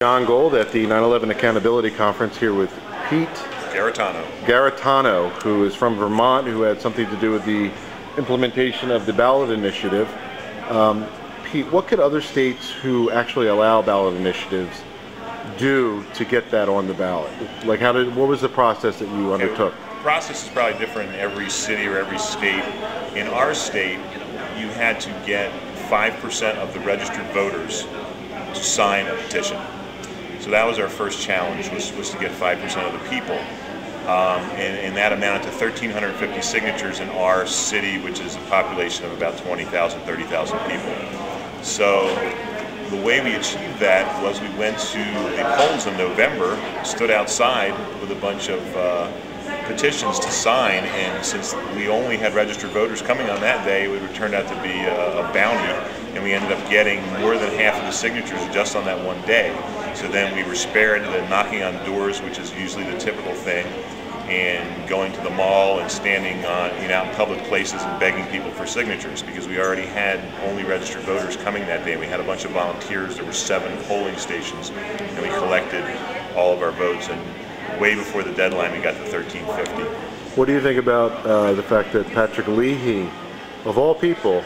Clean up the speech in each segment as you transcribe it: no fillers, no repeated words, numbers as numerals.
John Gold at the 9/11 Accountability Conference here with Pete Garitano, who is from Vermont, who had something to do with the implementation of the ballot initiative. Pete, what could other states who actually allow ballot initiatives do to get that on the ballot? Like, what was the process that you undertook? The process is probably different in every city or every state. In our state, you had to get 5% of the registered voters to sign a petition. So that was our first challenge, was to get 5% of the people. And that amounted to 1,350 signatures in our city, which is a population of about 20,000, 30,000 people. So the way we achieved that was we went to the polls in November, stood outside with a bunch of petitions to sign, and since we only had registered voters coming on that day, it would turned out to be a bounty, and we ended up getting more than half of the signatures just on that one day. So then we were spared the knocking on doors, which is usually the typical thing, and going to the mall and standing out in public places and begging people for signatures, because we already had only registered voters coming that day. We had a bunch of volunteers. There were 7 polling stations, and we collected all of our votes, and way before the deadline we got to 1,350. What do you think about the fact that Patrick Leahy, of all people,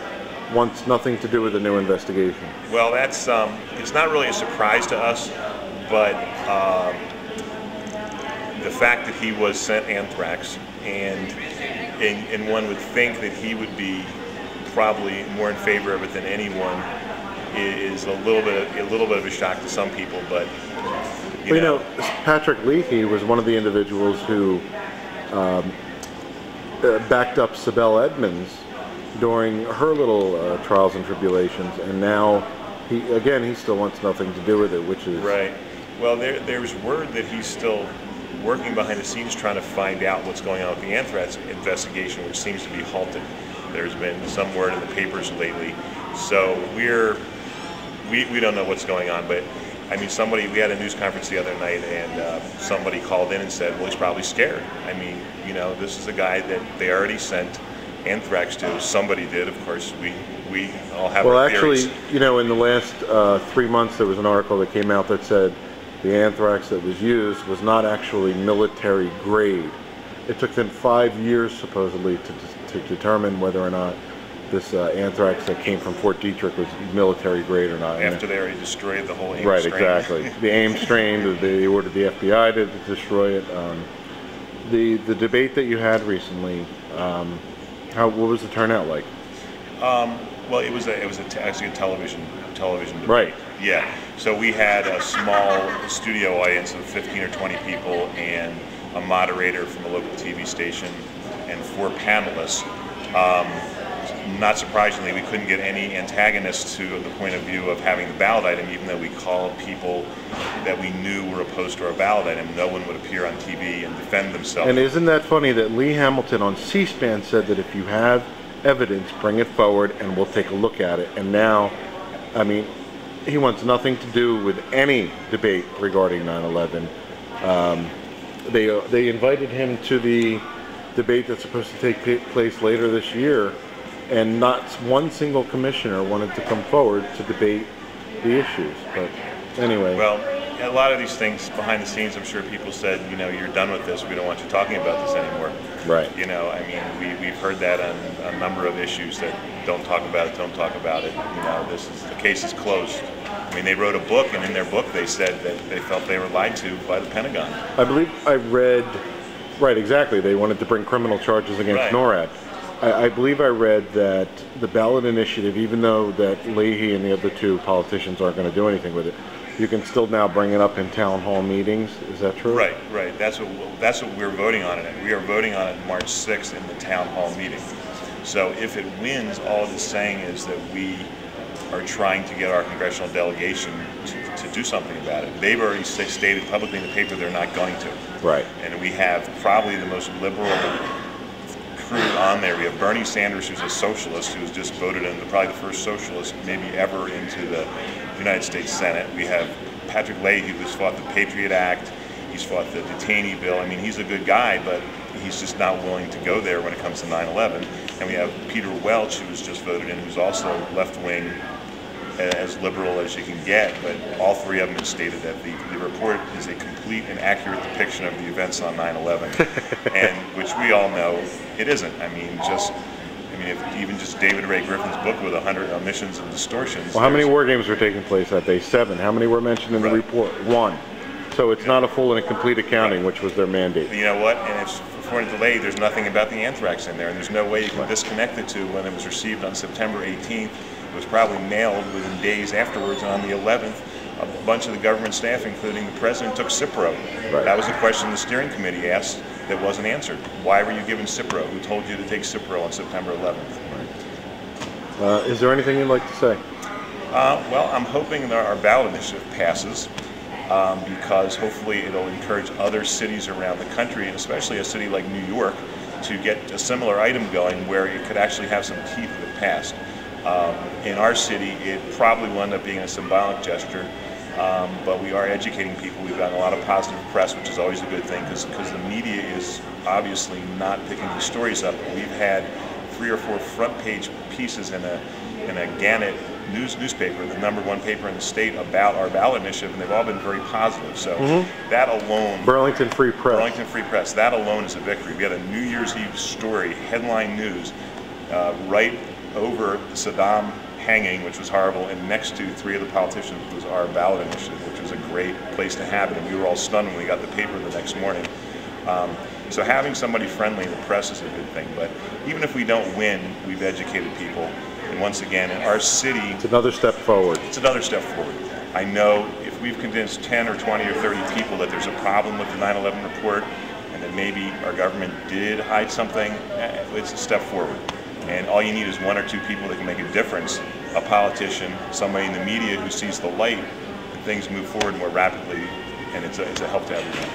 wants nothing to do with the new investigation? Well, that's it's not really a surprise to us, but the fact that he was sent anthrax, and one would think that he would be probably more in favor of it than anyone, is a little bit of a shock to some people. But you know, Patrick Leahy was one of the individuals who backed up Sibel Edmonds during her little trials and tribulations, and now he still wants nothing to do with it, which is right. Well, there's word that he's still working behind the scenes trying to find out what's going on with the anthrax investigation, which seems to be halted. There's been some word in the papers lately, so we don't know what's going on. But I mean, we had a news conference the other night, and somebody called in and said, well, he's probably scared. I mean, this is a guy that they already sent anthrax to. Somebody did, of course. We all have our theories. Actually, in the last 3 months, there was an article that came out that said the anthrax that was used was not actually military grade. It took them 5 years, supposedly, to determine whether or not this anthrax that came from Fort Detrick was military grade or not. After they already destroyed the whole AIM strain. Right, exactly. The AIM strain, they ordered the FBI to destroy it. The debate that you had recently, what was the turnout like? Well, it was actually a television debate. Right. Yeah. So we had a small studio audience of 15 or 20 people, and a moderator from a local TV station, and 4 panelists. Not surprisingly, we couldn't get any antagonists to the point of view of having the ballot item, even though we called people that we knew were opposed to our ballot item. No one would appear on TV and defend themselves. And isn't that funny that Lee Hamilton on C-SPAN said that if you have evidence, bring it forward and we'll take a look at it. And now, I mean, he wants nothing to do with any debate regarding 9/11. They invited him to the debate that's supposed to take place later this year, and not one single commissioner wanted to come forward to debate the issues. But anyway. Well, a lot of these things behind the scenes, I'm sure people said, you're done with this. We don't want you talking about this anymore. Right. I mean, we've heard that on a number of issues, that don't talk about it, don't talk about it. The case is closed. I mean, they wrote a book, and in their book they said that they felt they were lied to by the Pentagon. I believe I read, right, exactly. They wanted to bring criminal charges against NORAD. I believe I read that the ballot initiative, even though that Leahy and the other 2 politicians aren't going to do anything with it, you can still now bring it up in town hall meetings. Is that true? Right. That's what we're voting on it. We are voting on it March 6th in the town hall meeting. So if it wins, all it is saying is that we are trying to get our congressional delegation to do something about it. They've already stated publicly in the paper they're not going to. Right. And we have probably the most liberal crew on there. We have Bernie Sanders, who's a socialist, who's just voted in, probably the first socialist maybe ever into the United States Senate. We have Patrick Leahy, who's fought the Patriot Act. He's fought the detainee bill. I mean, he's a good guy, but he's just not willing to go there when it comes to 9/11. And we have Peter Welch, who was just voted in, who's also left-wing as liberal as you can get, but all three of them have stated that the report is a complete and accurate depiction of the events on 9/11, and which we all know it isn't. I mean, if even just David Ray Griffin's book with 100 omissions and distortions. Well, how many war games were taking place that day? 7. How many were mentioned in the report? 1. So it's not a full and a complete accounting, which was their mandate. You know what? And it's for a delay. There's nothing about the anthrax in there, and there's no way you can disconnect it to when it was received on September 18th. It was probably mailed within days afterwards. On the 11th, a bunch of the government staff, including the president, took Cipro. Right. That was a question the steering committee asked that wasn't answered. Why were you given Cipro? Who told you to take Cipro on September 11th? Right. Is there anything you'd like to say? Well, I'm hoping that our ballot initiative passes because hopefully it'll encourage other cities around the country, and especially a city like New York, to get a similar item going where it could actually have some teeth if it passed. In our city, it probably will end up being a symbolic gesture, but we are educating people. We've gotten a lot of positive press, which is always a good thing because the media is obviously not picking these stories up. We've had 3 or 4 front page pieces in a Gannett newspaper, the #1 paper in the state, about our ballot initiative, and they've all been very positive. So that alone, Burlington Free Press, that alone is a victory. We had a New Year's Eve story, headline news, right over Saddam hanging, which was horrible, and next to 3 of the politicians was our ballot initiative, which was a great place to have it, and we were all stunned when we got the paper the next morning. So having somebody friendly in the press is a good thing, but even if we don't win, we've educated people, and once again, in our city, it's another step forward. It's another step forward. I know if we've convinced 10 or 20 or 30 people that there's a problem with the 9/11 report, and that maybe our government did hide something, it's a step forward. And all you need is 1 or 2 people that can make a difference, a politician, somebody in the media who sees the light, and things move forward more rapidly, and it's a help to everyone.